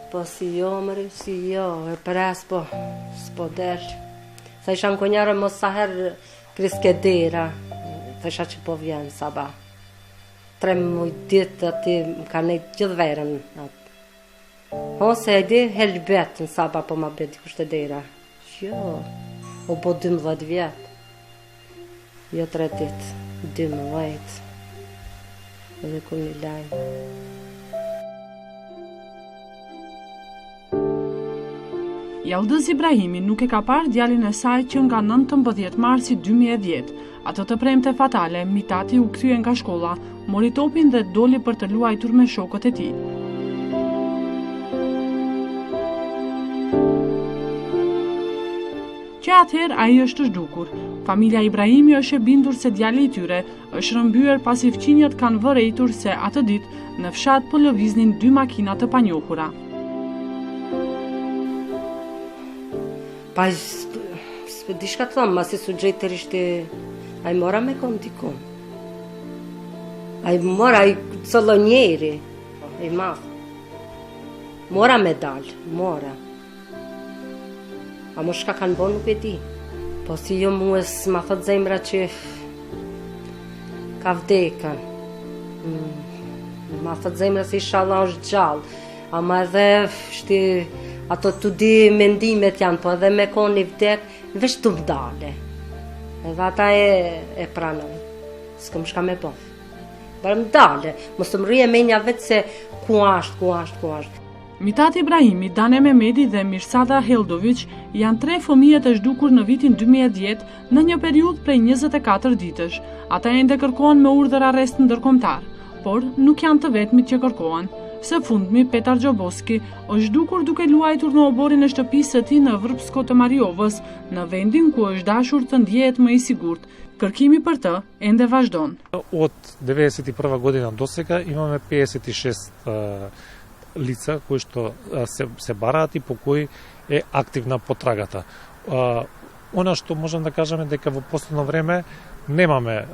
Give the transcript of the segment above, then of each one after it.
Po si jo, mëri, si jo, e pres, po, s'po del. Sa isha në konjarë mos sa herë kriske dera, thësha që po vjen saba. 3 muj ditë ati më ka nejtë gjithë verën. Ose e di helbet në saba po ma beti kushte dera. Jo, o po 12 vjetë. Jo 3 ditë, 12. Edhe ku një lajmë. Jaldëz Ibrahimi nuk e ka parë djalin e saj që nga 19 marsi 2010. Ato të premte fatale, Mitati u kthye nga shkolla, mori topin dhe doli për të luajtur me shokët e tij. Që atëherë ai është zhdukur. Familja Ibrahimi është e bindur se djali i tyre është rrëmbyer pasi fqinjët kanë vërejtur se atë ditë në fshat po lëviznin 2 makina të panjohura. Pa, di shka të thamë, masi su gjejtër ishte, a i mora me kontikon. A i mora, a i cëllonjeri, i madhë. Mora me dalë, mora. A mo shka kanë bo nuk e di. Po si jo mues ma thot zemra që ka vdeka. Ma thot zemra se inshallah është gjallë. Ama edhe shti... Ato të di mendimet janë, po edhe me koni vdek, veç të vdale. Edhe ata e pranoj, s'këm shka me po. Bërë më dale, mos të më rrije menja vetë se ku ashtë. Mitati Ibrahimi, Dane Mehmeti dhe Mirsada Heldovic janë 3 fëmijët e zhdukur në vitin 2010 në një periudhë prej 24 ditësh. Ata ende kërkohen me urdhër arrest ndërkombëtar, por nuk janë të vetmit që kërkohen. Së fundmi, Petar Gjoboski është zhdukur duke luajtur në oborin e shtëpisë së tij në Vrbsko të Mariovës, në vendin ku është dashur të ndjehet më i sigurt. Kërkimi për të ende vazhdon. Od 91 godina do сега имаме 56 лица кои што се бараат и по кои е активна потрагата. Она што можем да кажеме дека во последно време немаме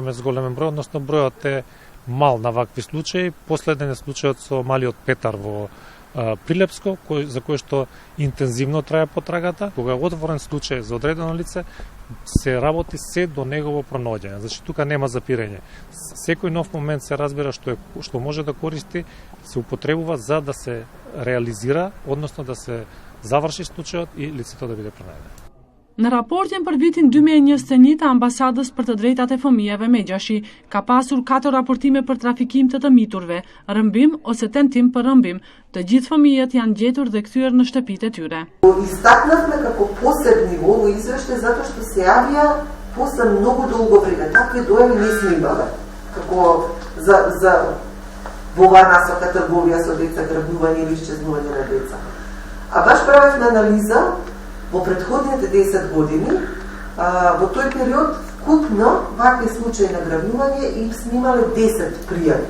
зголемен број, односно бројот е мал на вакви случаи. Последен е случајот со малиот Петар во Прилепско, за кој што интензивно трае потрагата. Кога е отворен случај за одредено лице, се работи се до негово пронаоѓање. Значи тука нема запирање. Секој нов момент се разбира што може да користи, се употребува за да се реализира, односно да се заврши случајот и лицето да биде пронајдено. Në raportin për vitin 2021 të ambasadës për të drejtat e fëmijëve Megjashi, ka pasur 4 raportime për trafikim të miturve, rëmbim ose tentim për rëmbim. Të gjithë fëmijët janë gjetur dhe kthyer në shtëpitë e tyre. Istaknавме како посебниво во извештај затоа што се јавија после многу долго време. Такви дојави не сме имале. Како за во оваа насока трговија со деца, грабување или исчезнување на деца. А баш правевме анализа во претходните 10 години, во тој период вкупно вакви случаи на грабување им снимале 10 пријави.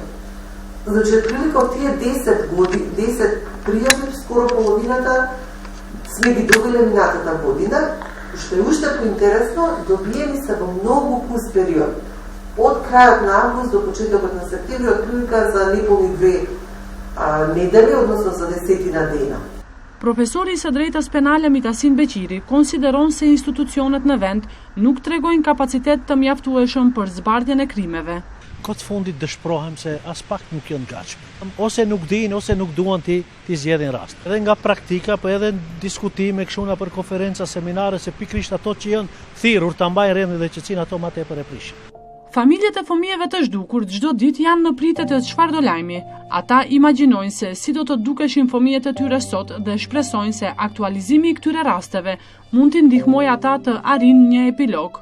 Значи, прилика од тие 10 пријави, скоро половината сме ги добиле минатата година, што е уште поинтересно, добиени се во многу кус период. Од крајот на август до почетокот на септември, од прилика за неполни 2 недели, односно за 10 дена. Profesori i së drejtës penale Mitasin Beqiri konsideron se institucionet në vend nuk tregojnë kapacitet të mjaftueshëm për zbardhjen e krimeve. Këtë fundit dëshprohem se as pak nuk janë gatshëm. Ose nuk dinë, ose nuk duan ti zgjedhin rast. Edhe nga praktika, po edhe në diskutime, këshuna për konferenca, seminare, se pikrisht ato që janë thirrur ta mbajnë rendin dhe qetësinë, ato më tepër e prishin. Familjet e fëmijëve të zhdukur çdo ditë janë në pritje të çfarëdo lajmi. Ata imagjinojnë se si do të dukeshin fëmijët e tyre sot dhe shpresojnë se aktualizimi i këtyre rasteve mund t'i ndihmojë ata të arrijnë një epilog